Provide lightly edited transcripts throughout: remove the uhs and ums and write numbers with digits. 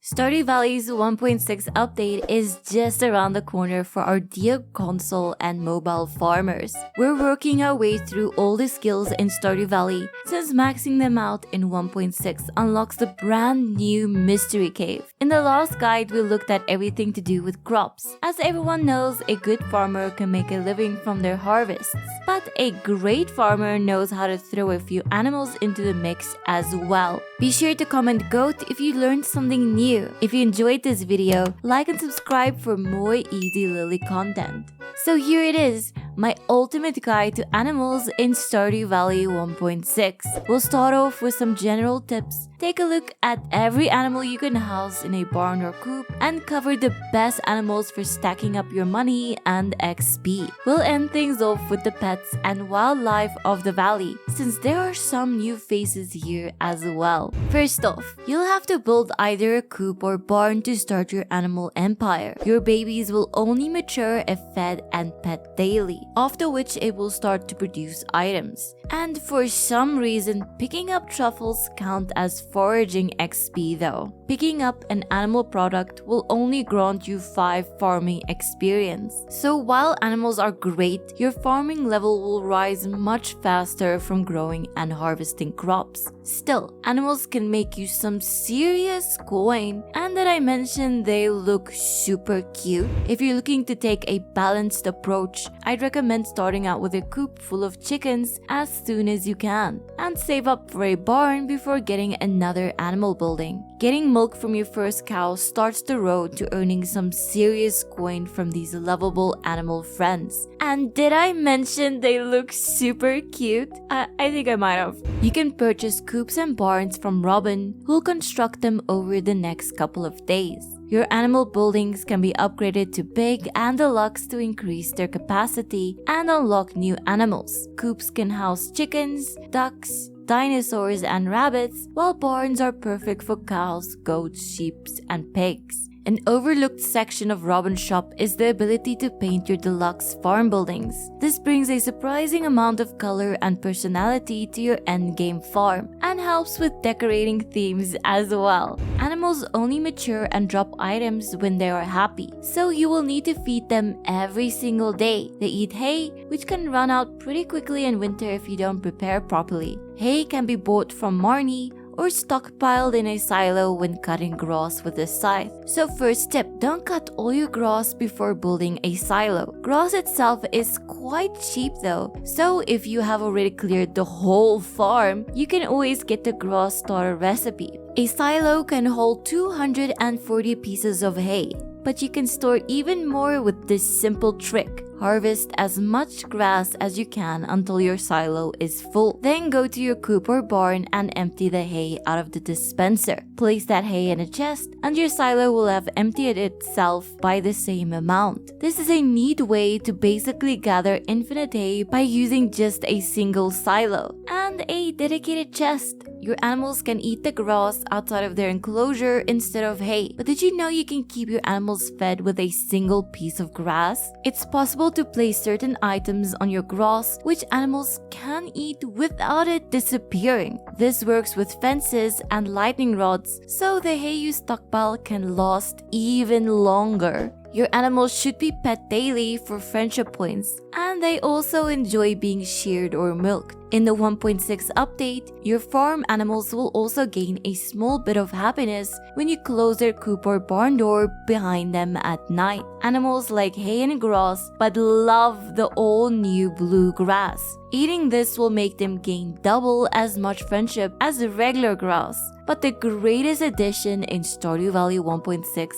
Stardew Valley's 1.6 update is just around the corner for our dear console and mobile farmers. We're working our way through all the skills in Stardew Valley since maxing them out in 1.6 unlocks the brand new mystery cave. In the last guide, we looked at everything to do with crops. As everyone knows, a good farmer can make a living from their harvests, but a great farmer knows how to throw a few animals into the mix as well. Be sure to comment GOAT if you learned something new. If you enjoyed this video, like and subscribe for more Ezlilyy content. So here it is, my ultimate guide to animals in Stardew Valley 1.6. We'll start off with some general tips, take a look at every animal you can house in a barn or coop, and cover the best animals for stacking up your money and XP. We'll end things off with the pets and wildlife of the valley, since there are some new faces here as well. First off, you'll have to build either a coop or barn to start your animal empire. Your babies will only mature if fed and pet daily, after which it will start to produce items. And for some reason, picking up truffles count as foraging XP though. Picking up an animal product will only grant you 5 farming experience. So while animals are great, your farming level will rise much faster from growing and harvesting crops. Still, animals can make you some serious coin, and that I mentioned they look super cute. If you're looking to take a balanced approach, I'd recommend starting out with a coop full of chickens as soon as you can, and save up for a barn before getting another animal building. Getting milk from your first cow starts the road to earning some serious coin from these lovable animal friends. And did I mention they look super cute? I think I might have. You can purchase coops and barns from Robin, who'll construct them over the next couple of days. Your animal buildings can be upgraded to big and deluxe to increase their capacity and unlock new animals. Coops can house chickens, ducks, dinosaurs, and rabbits, while barns are perfect for cows, goats, sheep, and pigs. An overlooked section of Robin's shop is the ability to paint your deluxe farm buildings. This brings a surprising amount of color and personality to your endgame farm and helps with decorating themes as well. Animals only mature and drop items when they are happy, so you will need to feed them every single day. They eat hay, which can run out pretty quickly in winter if you don't prepare properly. Hay can be bought from Marnie or stockpiled in a silo when cutting grass with a scythe. So first tip, don't cut all your grass before building a silo. Grass itself is quite cheap though, so if you have already cleared the whole farm, you can always get the grass starter recipe. A silo can hold 240 pieces of hay, but you can store even more with this simple trick. Harvest as much grass as you can until your silo is full. Then go to your coop or barn and empty the hay out of the dispenser. Place that hay in a chest and your silo will have emptied itself by the same amount. This is a neat way to basically gather infinite hay by using just a single silo and a dedicated chest. Your animals can eat the grass outside of their enclosure instead of hay. But did you know you can keep your animals fed with a single piece of grass? It's possible to place certain items on your grass which animals can eat without it disappearing. This works with fences and lightning rods, so the hay you stockpile can last even longer. Your animals should be pet daily for friendship points, and they also enjoy being sheared or milked. In the 1.6 update, your farm animals will also gain a small bit of happiness when you close their coop or barn door behind them at night. Animals like hay and grass, but love the all-new blue grass. Eating this will make them gain double as much friendship as the regular grass. But the greatest addition in Stardew Valley 1.6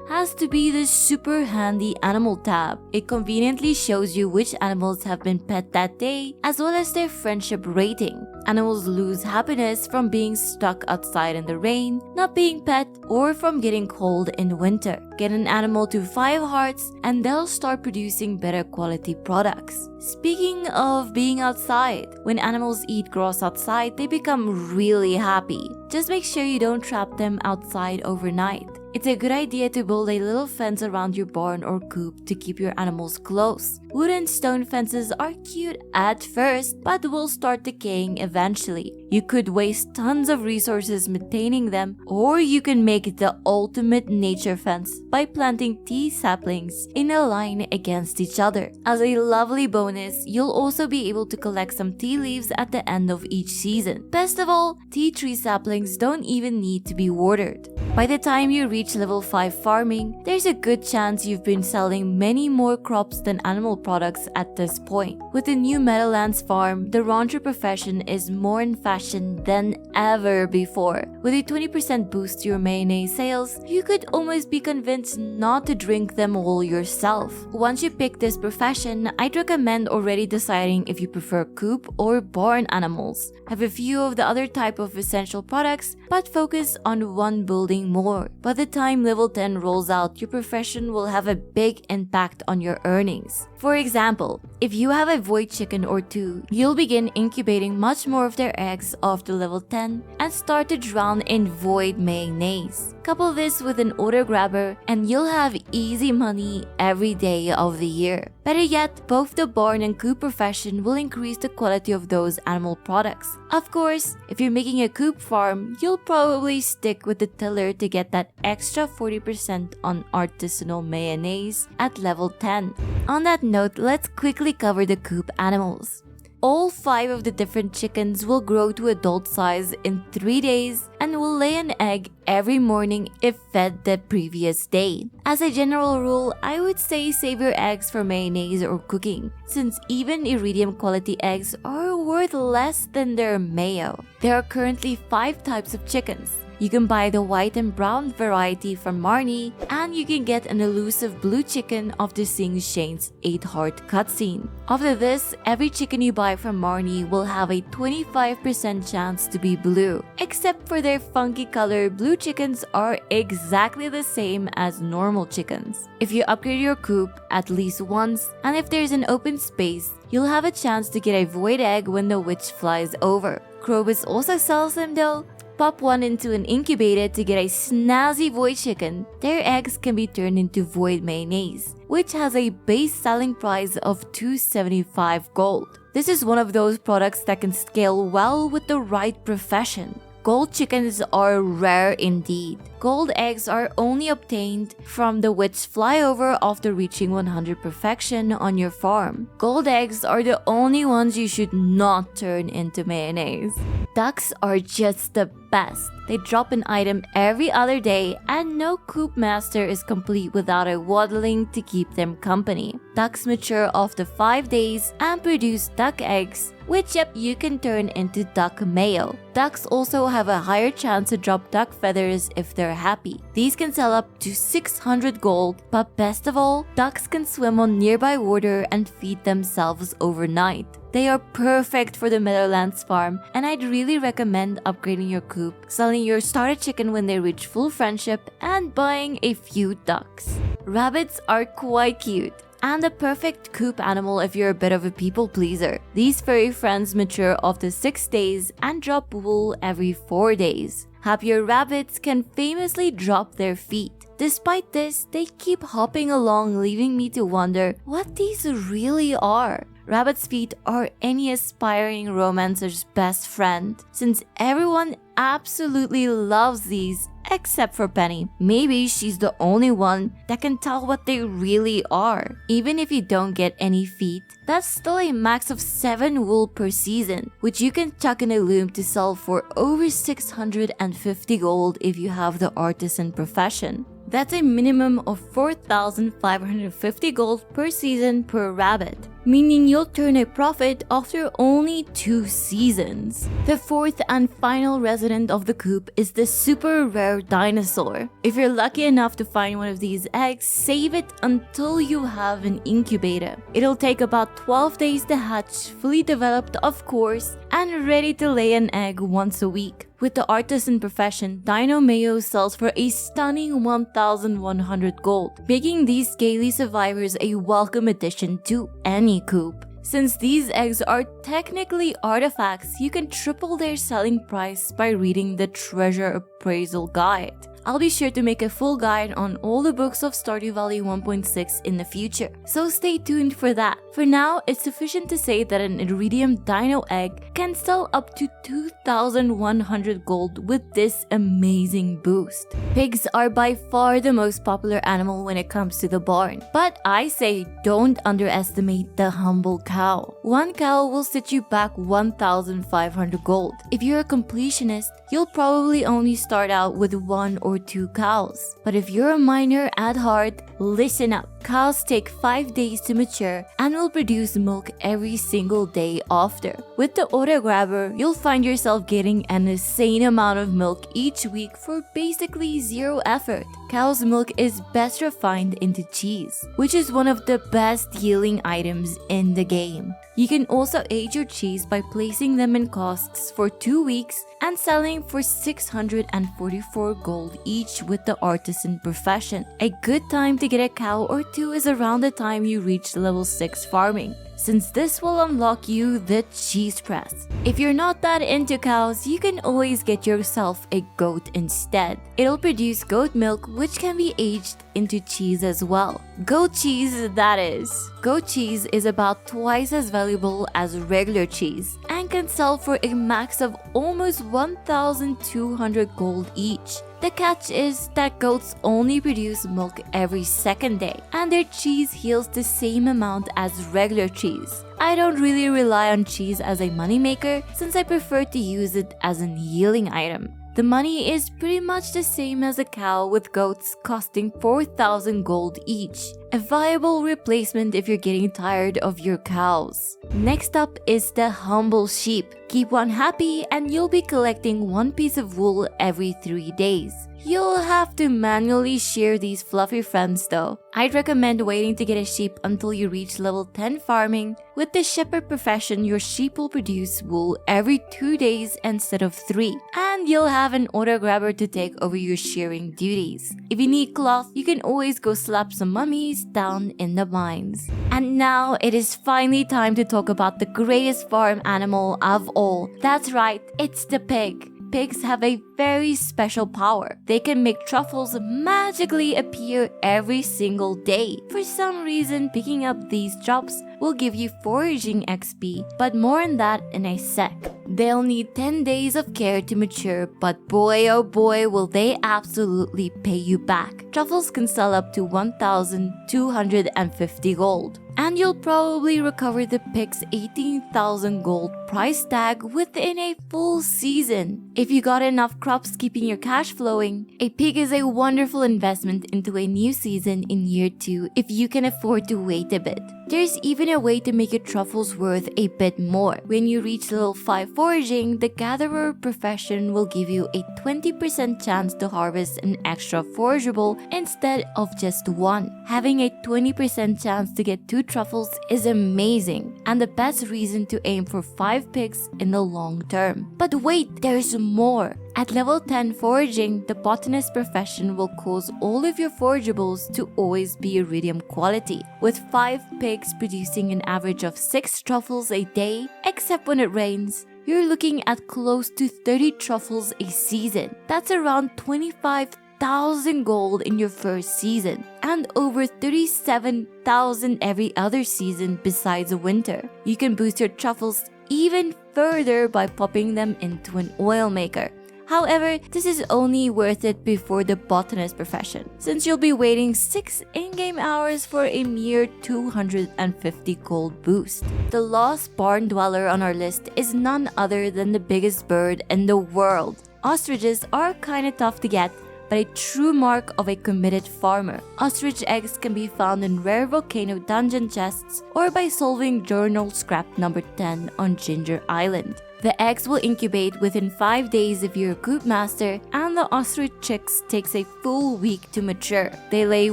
has to be the super handy animal tab. It conveniently shows you which animals have been pet that day as well as their friendship rating. Animals lose happiness from being stuck outside in the rain, not being pet, or from getting cold in winter. Get an animal to 5 hearts and they'll start producing better quality products. Speaking of being outside, when animals eat grass outside, they become really happy. Just make sure you don't trap them outside overnight. it's a good idea to build a little fence around your barn or coop to keep your animals close. Wooden stone fences are cute at first, but will start decaying eventually. You could waste tons of resources maintaining them, or you can make it the ultimate nature fence by planting tea saplings in a line against each other. As a lovely bonus, you'll also be able to collect some tea leaves at the end of each season. Best of all, tea tree saplings don't even need to be watered. By the time you reach level 5 farming, there's a good chance you've been selling many more crops than animal products at this point. With the new Meadowlands farm, the rancher profession is more in fashion than ever before. With a 20% boost to your mayonnaise sales, you could almost be convinced not to drink them all yourself. Once you pick this profession, I'd recommend already deciding if you prefer coop or barn animals. Have a few of the other type of essential products, but focus on one building more. By the time level 10 rolls out, your profession will have a big impact on your earnings. For example, if you have a void chicken or two, you'll begin incubating much more of their eggs after level 10 and start to drown in void mayonnaise. Couple this with an order grabber and you'll have easy money every day of the year. Better yet, both the barn and coop profession will increase the quality of those animal products. Of course, if you're making a coop farm, you'll probably stick with the tiller to get that extra 40% on artisanal mayonnaise at level 10. On that note, let's quickly cover the coop animals. All 5 of the different chickens will grow to adult size in 3 days and will lay an egg every morning if fed the previous day. As a general rule, I would say save your eggs for mayonnaise or cooking, since even iridium quality eggs are worth less than their mayo. There are currently 5 types of chickens. You can buy the white and brown variety from Marnie, and you can get an elusive blue chicken after seeing Shane's 8-heart cutscene. After this, every chicken you buy from Marnie will have a 25% chance to be blue. Except for their funky color, blue chickens are exactly the same as normal chickens. If you upgrade your coop at least once, and if there's an open space, you'll have a chance to get a void egg when the witch flies over. Krobus also sells them though. Pop one into an incubator to get a snazzy void chicken. Their eggs can be turned into void mayonnaise, which has a base selling price of 275 gold. This is one of those products that can scale well with the right profession. Gold chickens are rare indeed. Gold eggs are only obtained from the witch flyover after reaching 100 perfection on your farm. Gold eggs are the only ones you should not turn into mayonnaise. Ducks are just the best. They drop an item every other day and no coop master is complete without a waddling to keep them company. Ducks mature after 5 days and produce duck eggs, which you can turn into duck mayo. Ducks also have a higher chance to drop duck feathers if they're happy. These can sell up to 600 gold, but best of all, ducks can swim on nearby water and feed themselves overnight. They are perfect for the Meadowlands farm, and I'd really recommend upgrading your coop, selling your starter chicken when they reach full friendship, and buying a few ducks. Rabbits are quite cute, and the perfect coop animal if you're a bit of a people pleaser. These furry friends mature after 6 days and drop wool every 4 days. Happier rabbits can famously drop their feet. Despite this, they keep hopping along, leaving me to wonder what these really are. Rabbit's feet are any aspiring romancer's best friend, since everyone absolutely loves these except for Penny. Maybe she's the only one that can tell what they really are. Even if you don't get any feet, that's still a max of 7 wool per season, which you can chuck in a loom to sell for over 650 gold if you have the artisan profession. That's a minimum of 4,550 gold per season per rabbit, meaning you'll turn a profit after only 2 seasons. The 4th and final resident of the coop is the super rare dinosaur. If you're lucky enough to find one of these eggs, save it until you have an incubator. It'll take about 12 days to hatch, fully developed of course, and ready to lay an egg once a week. With the artisan profession, Dino Mayo sells for a stunning 1,100 gold, making these scaly survivors a welcome addition to any coop. Since these eggs are technically artifacts, you can triple their selling price by reading the treasure appraisal guide. I'll be sure to make a full guide on all the books of Stardew Valley 1.6 in the future, so stay tuned for that. For now, it's sufficient to say that an iridium dino egg can sell up to 2,100 gold with this amazing boost. Pigs are by far the most popular animal when it comes to the barn, but I say don't underestimate the humble cow. One cow will set you back 1,500 gold. If you're a completionist, you'll probably only start out with 1 or 2 cows. But if you're a miner at heart, listen up. Cows take 5 days to mature and will produce milk every single day after. With the auto grabber, you'll find yourself getting an insane amount of milk each week for basically zero effort. Cow's milk is best refined into cheese, which is one of the best yielding items in the game. You can also age your cheese by placing them in casks for 2 weeks and selling for 644 gold each with the artisan profession. A good time to get a cow or 2 is around the time you reach level 6 farming, since this will unlock you the cheese press. If you're not that into cows, you can always get yourself a goat instead. It'll produce goat milk, which can be aged into cheese as well. Goat cheese, that is. Goat cheese is about twice as valuable as regular cheese and can sell for a max of almost 1,200 gold each. The catch is that goats only produce milk every second day, and their cheese yields the same amount as regular cheese. I don't really rely on cheese as a moneymaker since I prefer to use it as an yielding item. The money is pretty much the same as a cow, with goats costing 4,000 gold each. A viable replacement if you're getting tired of your cows. Next up is the humble sheep. Keep one happy and you'll be collecting 1 piece of wool every 3 days. You'll have to manually shear these fluffy friends though. I'd recommend waiting to get a sheep until you reach level 10 farming. With the shepherd profession, your sheep will produce wool every 2 days instead of 3. And you'll have an auto grabber to take over your shearing duties. If you need cloth, you can always go slap some mummies down in the mines. And now it is finally time to talk about the greatest farm animal of all. That's right, it's the pig. Pigs have a very special power. They can make truffles magically appear every single day. For some reason, picking up these drops will give you foraging XP, but more on that in a sec. They'll need 10 days of care to mature, but boy oh boy will they absolutely pay you back. Truffles can sell up to 1,250 gold. And you'll probably recover the pig's 18,000 gold price tag within a full season. If you got enough crops keeping your cash flowing, a pig is a wonderful investment into a new season in year 2 if you can afford to wait a bit. There's even a way to make your truffles worth a bit more. When you reach level 5 foraging, the gatherer profession will give you a 20% chance to harvest an extra forageable instead of just 1. Having a 20% chance to get 2 truffles is amazing, and the best reason to aim for 5 pigs in the long term. But wait, there's more! At level 10 foraging, the botanist profession will cause all of your forageables to always be iridium quality, with 5 pigs producing an average of 6 truffles a day, except when it rains. You're looking at close to 30 truffles a season. That's around 25,000 gold in your first season, and over 37,000 every other season besides winter. You can boost your truffles even further by popping them into an oil maker. However, this is only worth it before the botanist profession, since you'll be waiting 6 in-game hours for a mere 250 gold boost. The last barn dweller on our list is none other than the biggest bird in the world. Ostriches are kinda tough to get, but a true mark of a committed farmer. Ostrich eggs can be found in rare volcano dungeon chests or by solving journal scrap number 10 on Ginger Island. The eggs will incubate within 5 days if you're a coop master, and the ostrich chicks takes a full week to mature. They lay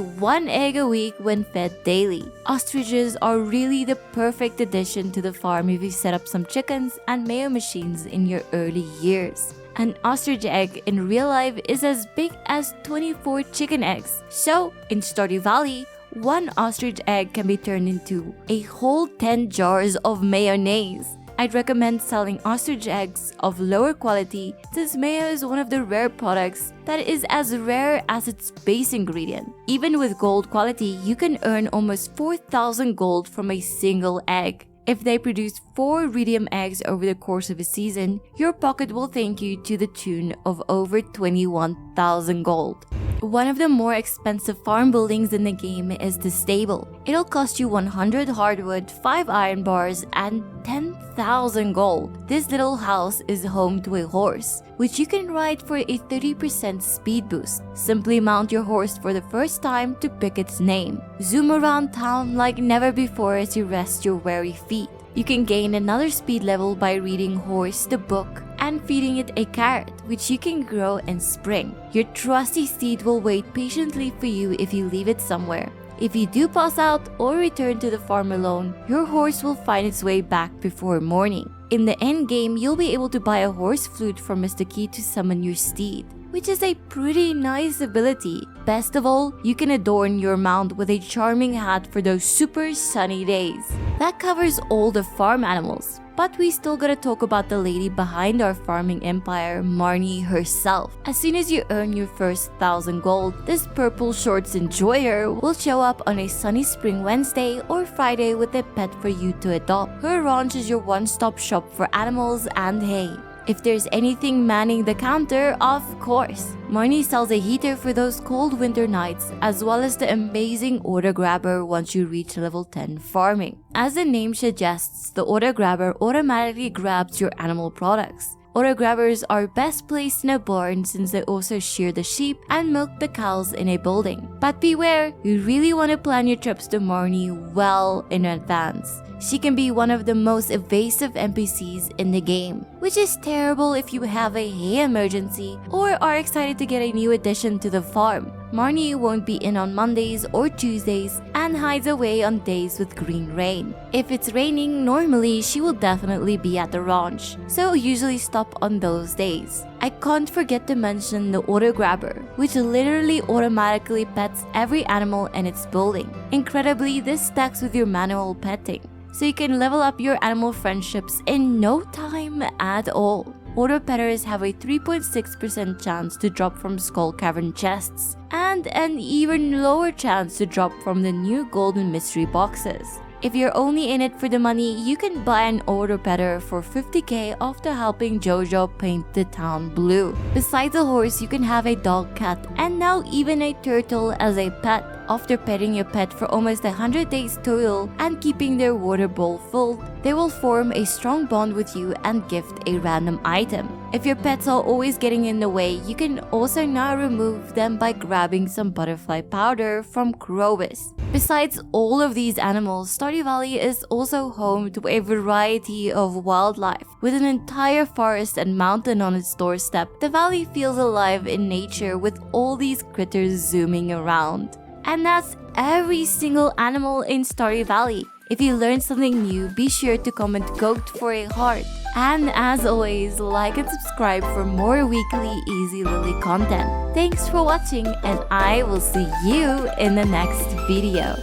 1 egg a week when fed daily. Ostriches are really the perfect addition to the farm if you set up some chickens and mayo machines in your early years. An ostrich egg in real life is as big as 24 chicken eggs. So, in Stardew Valley, 1 ostrich egg can be turned into a whole 10 jars of mayonnaise. I'd recommend selling ostrich eggs of lower quality since mayo is one of the rare products that is as rare as its base ingredient. Even with gold quality, you can earn almost 4,000 gold from a single egg. If they produce 4 iridium eggs over the course of a season, your pocket will thank you to the tune of over 21,000 gold. One of the more expensive farm buildings in the game is the stable. It'll cost you 100 hardwood, 5 iron bars, and 10,000 gold. This little house is home to a horse, which you can ride for a 30% speed boost. Simply mount your horse for the first time to pick its name. Zoom around town like never before as you rest your weary feet. You can gain another speed level by reading Horse the book and feeding it a carrot, which you can grow in spring. Your trusty steed will wait patiently for you if you leave it somewhere. If you do pass out or return to the farm alone, your horse will find its way back before morning. In the end game, you'll be able to buy a horse flute from Mr. Key to summon your steed, which is a pretty nice ability. Best of all, you can adorn your mount with a charming hat for those super sunny days. That covers all the farm animals. But we still gotta talk about the lady behind our farming empire, Marnie herself. As soon as you earn your first 1,000 gold, this purple shorts enjoyer will show up on a sunny spring Wednesday or Friday with a pet for you to adopt. Her ranch is your one-stop shop for animals and hay. If there's anything manning the counter, of course. Marnie sells a heater for those cold winter nights, as well as the amazing order grabber once you reach level 10 farming. As the name suggests, the order grabber automatically grabs your animal products. Order grabbers are best placed in a barn since they also shear the sheep and milk the cows in a building. But beware, you really want to plan your trips to Marnie well in advance. She can be one of the most evasive NPCs in the game, which is terrible if you have a hay emergency or are excited to get a new addition to the farm. Marnie won't be in on Mondays or Tuesdays and hides away on days with green rain. If it's raining, normally she will definitely be at the ranch, so usually stop on those days. I can't forget to mention the order grabber, which literally automatically pets every animal in its building. Incredibly, this stacks with your manual petting, so you can level up your animal friendships in no time at all. Order petters have a 3.6% chance to drop from skull cavern chests, and an even lower chance to drop from the new golden mystery boxes. If you're only in it for the money, you can buy an order petter for 50k after helping Jojo paint the town blue. Besides the horse, you can have a dog, cat, and now even a turtle as a pet. After petting your pet for almost 100 days total and keeping their water bowl full, they will form a strong bond with you and gift a random item. If your pets are always getting in the way, you can also now remove them by grabbing some butterfly powder from Crowis. Besides all of these animals, Stardew Valley is also home to a variety of wildlife. With an entire forest and mountain on its doorstep, the valley feels alive in nature with all these critters zooming around. And that's every single animal in Stardew Valley. If you learned something new, be sure to comment goat for a heart. And as always, like and subscribe for more weekly Ezlilyy content. Thanks for watching, and I will see you in the next video.